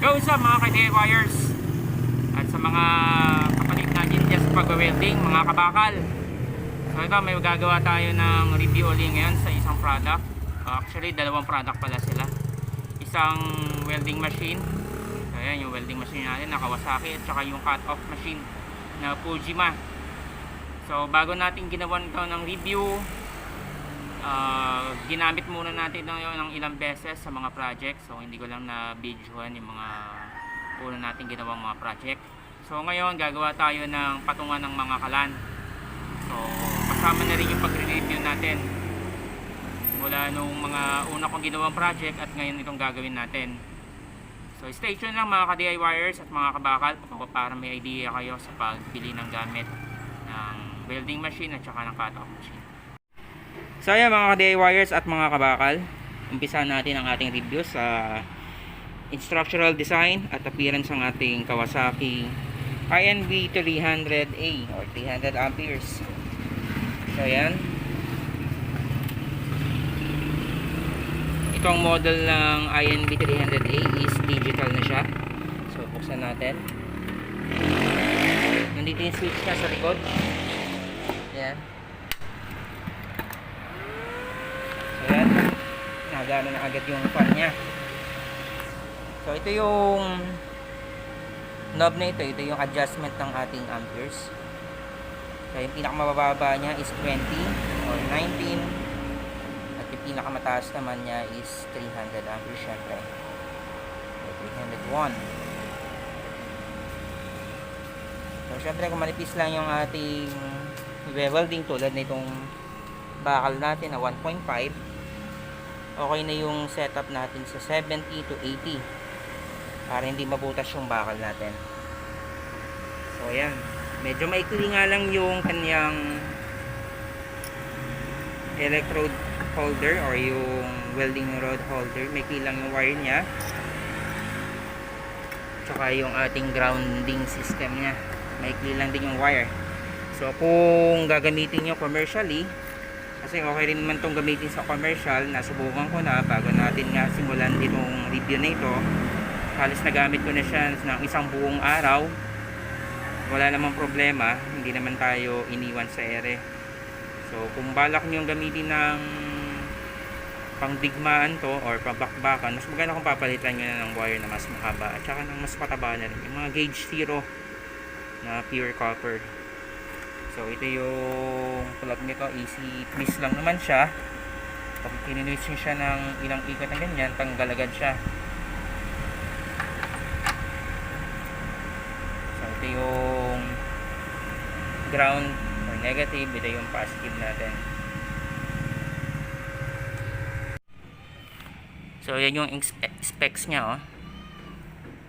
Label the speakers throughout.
Speaker 1: Go sa mga ka-DIYers at sa mga kapalit natin dyan sa pag-welding, mga kabakal. So ito, may magagawa tayo ng review ulit ngayon sa isang product. Actually, dalawang product pala sila. Isang welding machine. So ayan, yung welding machine natin na Kawasaki, at saka yung cut-off machine na Fujima. So bago natin ginawan ito ng review, ginamit muna natin ng ilang beses sa mga project. So hindi ko lang na videohan yung mga una natin ginawang mga project. So ngayon gagawa tayo ng patungan ng mga kalan. So kasama na rin yung pagre-review natin mula nung mga una kong ginawang project at ngayon itong gagawin natin. So stay tuned lang mga ka-DIYers at mga kabakal para may idea kayo sa pagbili ng gamit ng welding machine at saka ng cut-off machine. So ayan mga ka-DIYers at mga kabakal, umpisa natin ang ating review sa structural design at appearance ng ating Kawasaki INV 300A or 300 amperes. So ayan, itong model ng INV 300A is digital na siya. So buksan natin. Nandito yung switch niya sa likod. Ayan. Ayan, nagana na agad yung fan niya. So ito yung knob na ito yung adjustment ng ating amperes. So yung pinakamababa niya is 20 or 19, at yung pinakamataas naman niya is 300 amperes syempre, or 301. So syempre kung manipis lang yung ating welding tulad na itong bakal natin na 1.5, okay na yung setup natin sa 70 to 80 para hindi mabutas yung bakal natin. So ayan, medyo maikli nga lang yung kanyang electrode holder or yung welding rod holder. Maikli lang yung wire nya, tsaka yung ating grounding system nya, maikli lang din yung wire. So kung gagamitin nyo commercially, kasi okay rin naman itong gamitin sa commercial, nasubukan ko na bago natin nga simulan itong review na ito. Halos nagamit ko na siya ng isang buong araw, wala namang problema, hindi naman tayo iniwan sa ere. So kung balak nyo gamitin ng pangdigmaan to or pabakbakan, mas maganda kung papalitan nyo na ng wire na mas mahaba at saka ng mas pataba na rin, yung mga gauge 0 na pure copper. So ito yung plug nito, easy twist lang naman siya. Pag tinwist nyo siya ng ilang ikot na ganyan, tanggal agad siya. So ito yung ground or negative, ito yung positive natin. So yan yung specs nya, oh.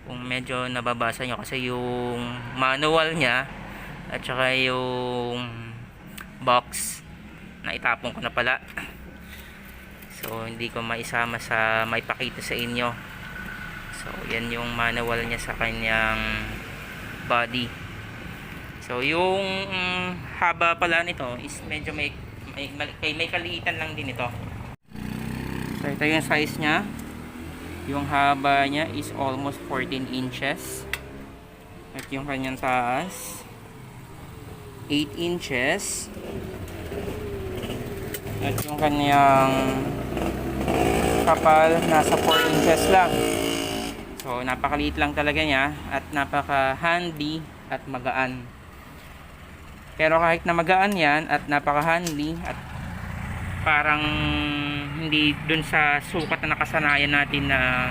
Speaker 1: Kung medyo nababasa nyo kasi yung manual nya at saka yung box na itapon ko na pala, so hindi ko maisama sa maipakita sa inyo. So yan yung manual niya sa kanyang body. So yung haba pala nito is medyo may kaliitan lang din ito. So ito yung size nya, yung haba nya is almost 14 inches at yung kanyang taas 8 inches at yung kanyang kapal nasa 4 inches lang. So napakaliit lang talaga niya at napaka handy at magaan. Pero kahit na magaan yan at napaka handy at parang hindi dun sa sukat na nakasanayan natin na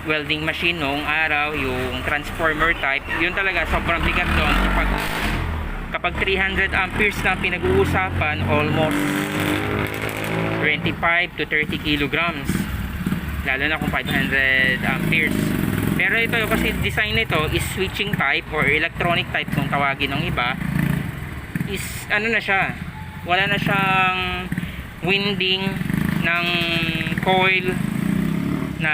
Speaker 1: welding machine noong araw, yung transformer type, yun talaga sobrang bigat doon. Kapag 300 amperes na pinag-uusapan, almost 25 to 30 kilograms, lalo na kung 500 amperes. Pero ito kasi design nito is switching type or electronic type kung tawagin ng iba, is ano na siya, wala na siyang winding ng coil na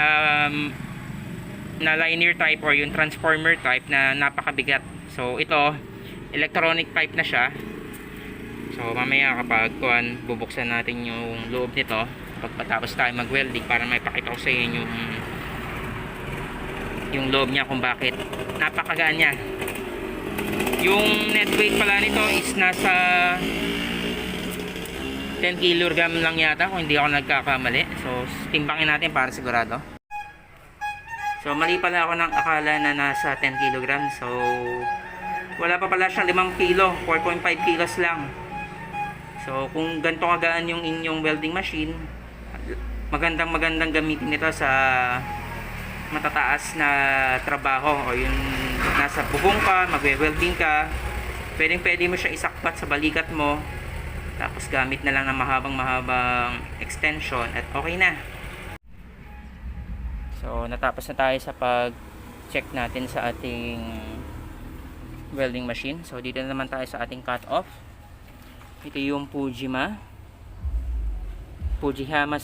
Speaker 1: linear type or yung transformer type na napakabigat. So ito electronic type na siya. So mamaya kapag bubuksan natin yung loob nito pagkatapos tayo mag-welding para may pakita ko sa inyo yung yung loob niya kung bakit napakagaan niya. Yung net weight pala nito is nasa 10 kg lang yata kung hindi ako nagkakamali. So timbangin natin para sigurado. So mali pala ako ng akala na nasa 10 kg. So wala pa pala siyang 5 kilo, 4.5 kilos lang. So kung ganito kagaan yung inyong welding machine, magandang gamitin nito sa matataas na trabaho, o yung nasa bubong ka, magwe-welding ka, pwede mo siya isakpat sa balikat mo, tapos gamit na lang ng mahabang extension at okay na. So natapos na tayo sa pag-check natin sa ating welding machine. So dito na naman tayo sa ating cut-off. Ito yung Fujihama,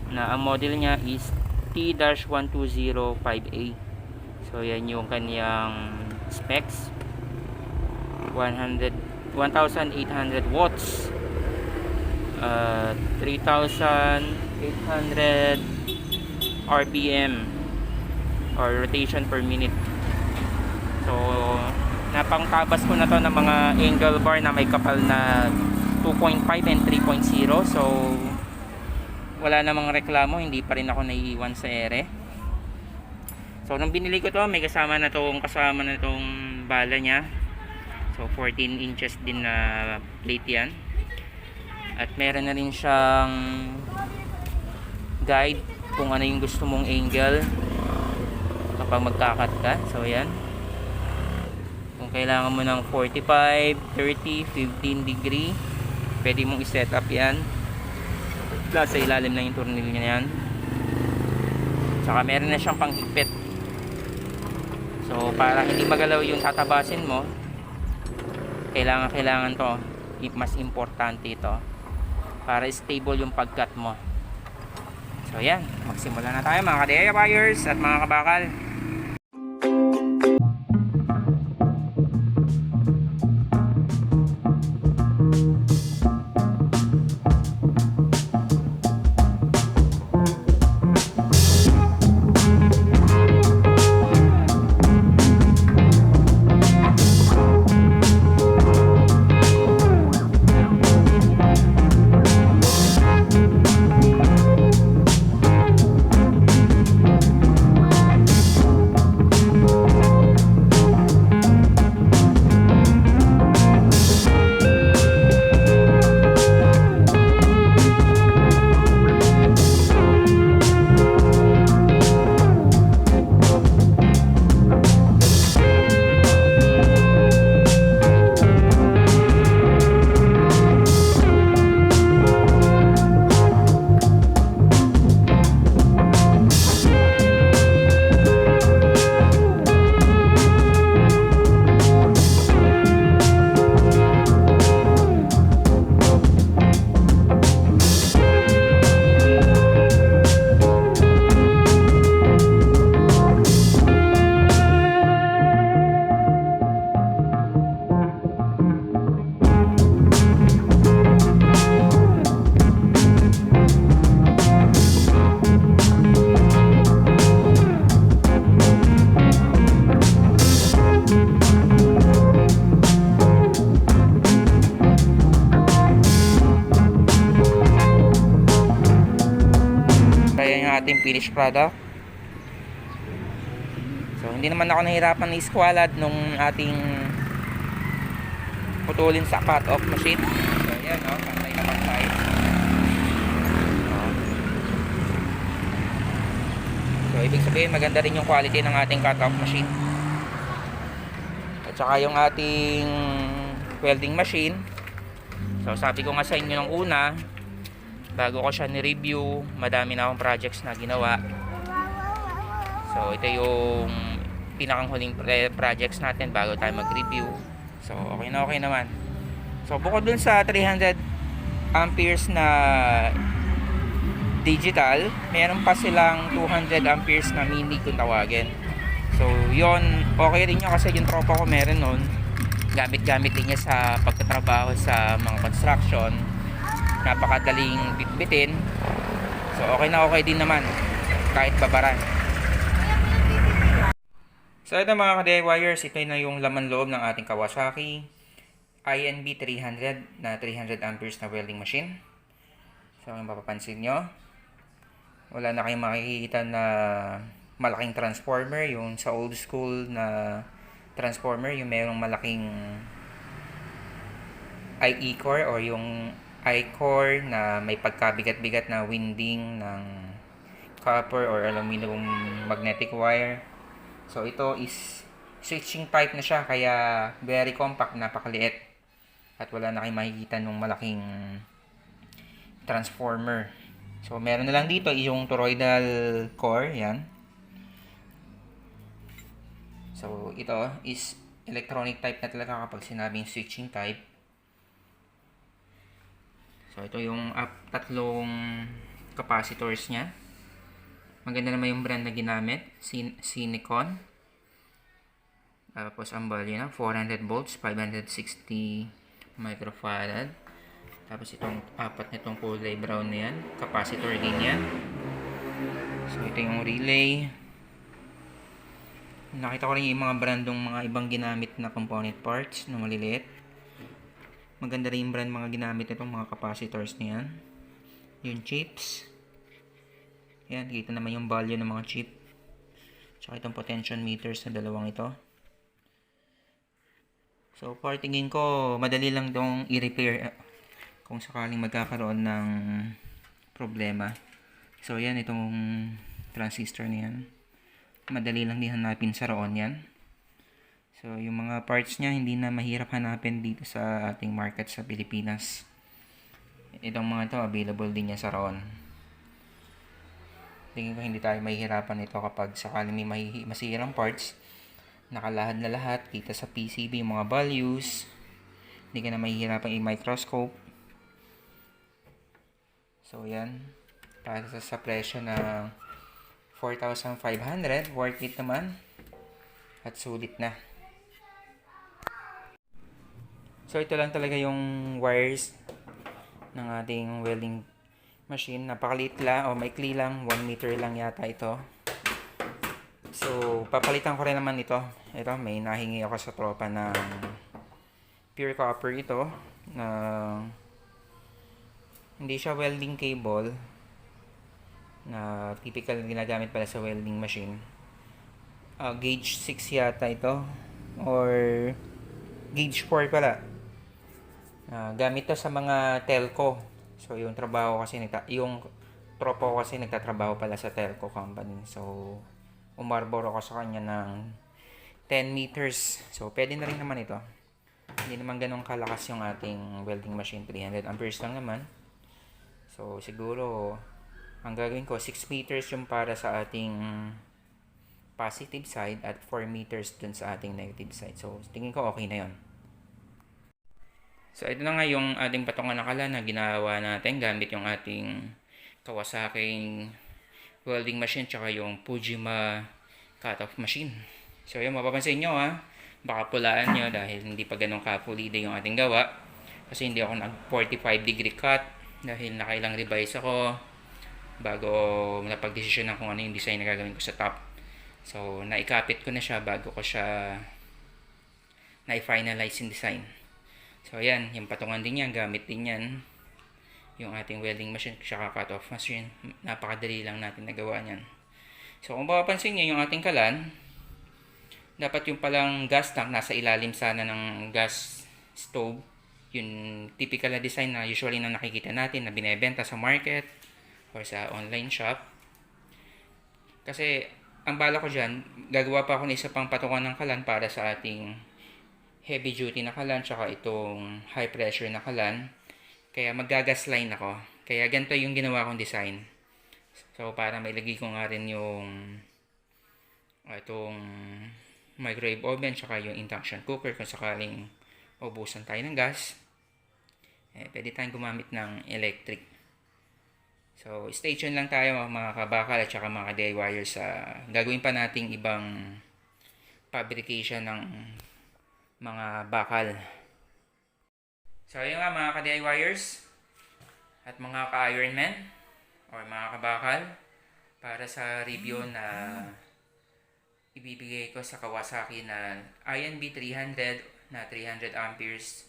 Speaker 1: na ang model niya is T-1205A. So yan yung kanyang specs. 1800 watts, 3800 RPM or rotation per minute. So napangtabas ko na to ng mga angle bar na may kapal na 2.5 and 3.0. So wala namang reklamo, hindi pa rin ako naiiwan sa ere. So nung binili ko to, may kasama na tong bala niya. So 14 inches din na plate yan. At meron na rin siyang guide kung ano yung gusto mong angle kapag magkakat ka. So yan, kung kailangan mo ng 45, 30, 15 degree, pwede mong i-set up yan. Plus sa ilalim na yung tornilyo niya yan. Saka meron na siyang panghigpit. So para hindi magalaw yung tatabasin mo, kailangan to, mas importante ito para stable yung pagkat mo. So yan, magsimula na tayo mga ka-DIY buyers at mga kabakal. Ating finished product. So hindi naman ako nahirapan na iskwalad nung ating putulin sa cut-off machine. So yan, pantay na pantay. So ibig sabihin maganda rin yung quality ng ating cut-off machine. At saka yung ating welding machine. So sabi ko nga sa inyo nung una, bago ko siya ni-review, madami na akong projects na ginawa. So ito yung pinakang huling projects natin bago tayo mag-review. So okay naman. So bukod dun sa 300 amperes na digital, meron pa silang 200 amperes na mini kung tawagin. So yon, okay rin yun kasi yung tropa ko meron nun. Gamit din niya sa pagtatrabaho sa mga construction. Napakadaling bitbitin. So okay din naman kahit babaran. So ito mga ka-DIYers, ito na yung laman loob ng ating Kawasaki INB 300 na 300 amperes na welding machine. So kung mapapansin nyo, wala na kayong makikita na malaking transformer. Yung sa old school na transformer, yung mayroong malaking IE core or yung I-core na may pagkabigat-bigat na winding ng copper or aluminum magnetic wire. So ito is switching type na siya, kaya very compact, napakaliit. At wala na kayong makikita nung malaking transformer. So meron na lang dito yung toroidal core, yan. So ito is electronic type na talaga kapag sinabing switching type. So ito yung tatlong capacitors niya. Maganda naman yung brand na ginamit, Cinecon. Tapos ang value na 400 volts, 560 microfarad. Tapos itong apat nitong kulay brown na yan, capacitor din yan. So ito yung relay. Nakita ko rin yung mga brandong mga ibang ginamit na component parts na maliliit. Maganda rin yung brand mga ginamit nitong mga capacitors na yan. Yung chips. Yan, kita naman yung value ng mga chip. Tsaka itong potential meters na dalawang ito. So, tingin ko, madali lang itong i-repair kung sakaling magkakaroon ng problema. So, yan, itong transistor na yan. Madali lang din hanapin sa roon yan. So, yung mga parts niya, hindi na mahirap hanapin dito sa ating market sa Pilipinas. Itong mga ito, available din yan sa roon. Tingin ko hindi tayo mahihirapan ito kapag sakaling may masirang parts. Nakalahad na lahat, kita sa PCB yung mga values. Hindi ka na mahihirapan i-microscope. So, yan. Para sa presyo na 4,500, worth it naman. At sulit na. So, ito lang talaga yung wires ng ating welding machine. Napakaliit lang o maikli lang, 1 meter lang yata ito. So, papalitan ko rin naman ito. Ito, may nahingi ako sa tropa ng pure copper ito na hindi siya welding cable na typical ginagamit pala sa welding machine. Gauge 6 yata ito or gauge 4 pala. Gamit to sa mga telco. So, yung trabaho kasi yung tropa ko kasi nagtatrabaho pala sa telco company. So, umarbor ako sa kanya ng 10 meters. So, pwede na rin naman ito. Hindi naman ganun kalakas yung ating welding machine. 300 amperes lang naman. So, siguro, ang gagawin ko, 6 meters yung para sa ating positive side at 4 meters dun sa ating negative side. So, tingin ko okay na yon. So, ito na nga yung ating patungan na kalan na ginawa natin gamit yung ating Kawasaki welding machine tsaka yung Fujima cut-off machine. So, yun, mapapansin nyo baka pulaan nyo dahil hindi pa ganun ka-pulida yung ating gawa. Kasi hindi ako nag 45 degree cut dahil nakailang revise ako bago napag-desisyon na kung ano yung design na gagawin ko sa top. So, naikapit ko na siya bago ko siya na-finalize yung design. So, ayan, yung patungan din yan, gamit din yan. Yung ating welding machine, tsaka cut-off machine. Napakadali lang natin nagawa niyan. So, kung mapapansin nyo, yung ating kalan, dapat yung palang gas tank nasa ilalim sana ng gas stove. Yung typical na design na usually na nakikita natin na binebenta sa market or sa online shop. Kasi, ang bala ko dyan, gagawa pa ako ng isa pang patungan ng kalan para sa ating heavy duty na kalan tsaka itong high pressure na kalan. Kaya maggagas line ako. Kaya ganito yung ginawa kong design. So para mailagay ko nga rin yung itong microwave oven tsaka yung induction cooker kung sakaling ubusan tayo ng gas. Pwede tayong gumamit ng electric. So stay tuned lang tayo mga kabakal at saka mga DIYers sa gagawin pa nating ibang fabrication ng mga bakal. So, yun nga mga ka-DIYers at mga ka-Ironman or mga kabakal para sa review na ibibigay ko sa Kawasaki na INB 300 na 300 amperes,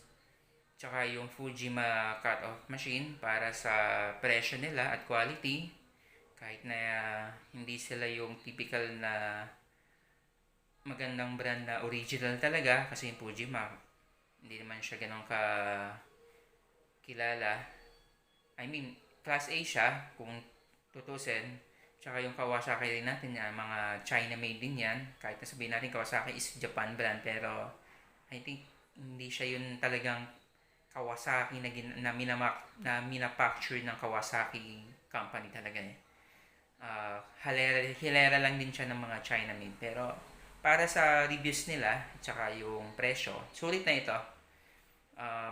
Speaker 1: tsaka yung Fujima cut-off machine para sa presyo nila at quality. Kahit na hindi sila yung typical na magandang brand na original talaga, kasi yung Fujima hindi naman siya ganun ka kilala. I mean, class A siya kung tutusin. Tsaka yung Kawasaki rin natin yan, mga China made din yan. Kahit na sabihin natin Kawasaki is Japan brand, pero I think hindi siya yun talagang Kawasaki na minapacture ng Kawasaki company talaga eh. Hilera lang din siya ng mga China made. Pero para sa reviews nila, tsaka yung presyo, sulit na ito.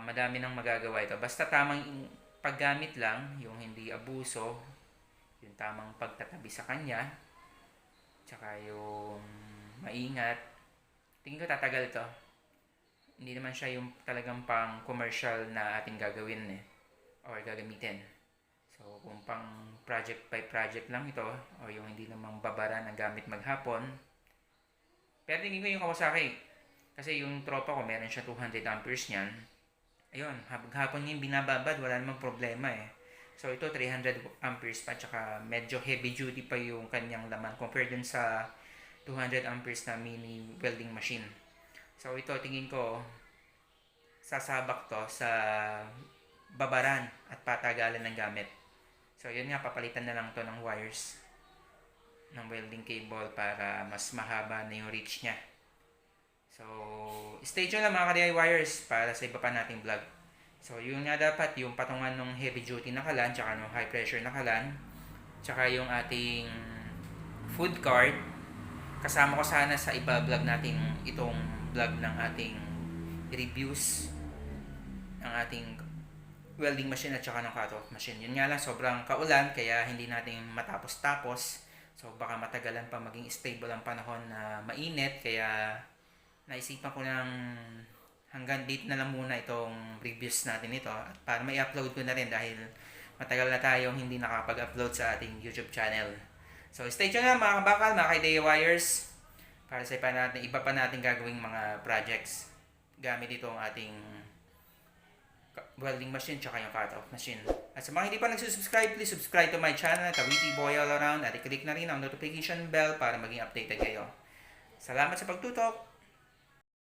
Speaker 1: Madami nang magagawa ito. Basta tamang paggamit lang, yung hindi abuso, yung tamang pagtatabi sa kanya, tsaka yung maingat, tingin ko tatagal to. Hindi naman siya yung talagang pang commercial na ating gagawin or gagamitin. So kung pang project by project lang ito, o yung hindi namang babara ng gamit maghapon, pero tingin ko yung Kawasaki, kasi yung tropa ko meron siya 200 amperes niyan. Ayun, hapon yung binababad, wala namang problema eh. So ito 300 amperes pa, tsaka medyo heavy duty pa yung kanyang laman compared dun sa 200 amperes na mini welding machine. So ito tingin ko sasabak to sa babaran at patagalan ng gamit. So yun nga, papalitan na lang to ng wires ng welding cable para mas mahaba na yung reach niya. So stay tuned lang mga ka-DIYers para sa iba pa nating vlog. So yun nga, dapat yung patungan ng heavy duty na kalan, tsaka ng high pressure na kalan, tsaka yung ating food card, kasama ko sana sa iba vlog natin itong vlog ng ating reviews ng ating welding machine at tsaka ng cut-off machine. Yun nga lang, sobrang kaulan kaya hindi natin matapos-tapos. So baka matagalan pa maging stable ang panahon na mainit, kaya naisipan ko ng hanggang date na lang muna itong reviews natin ito, at para may upload ko na rin dahil matagal na tayong hindi nakapag-upload sa ating YouTube channel. So stay tuned na mga kabakal, mga ka-DIYers, para sa iba pa natin gagawing mga projects gamit itong ating welding machine tsaka yung cut-off machine. At sa mga hindi pa nagsusubscribe, please subscribe to my channel, Kawiti Boy All Around, at i-click na rin ang notification bell para maging updated kayo. Salamat sa pagtutok!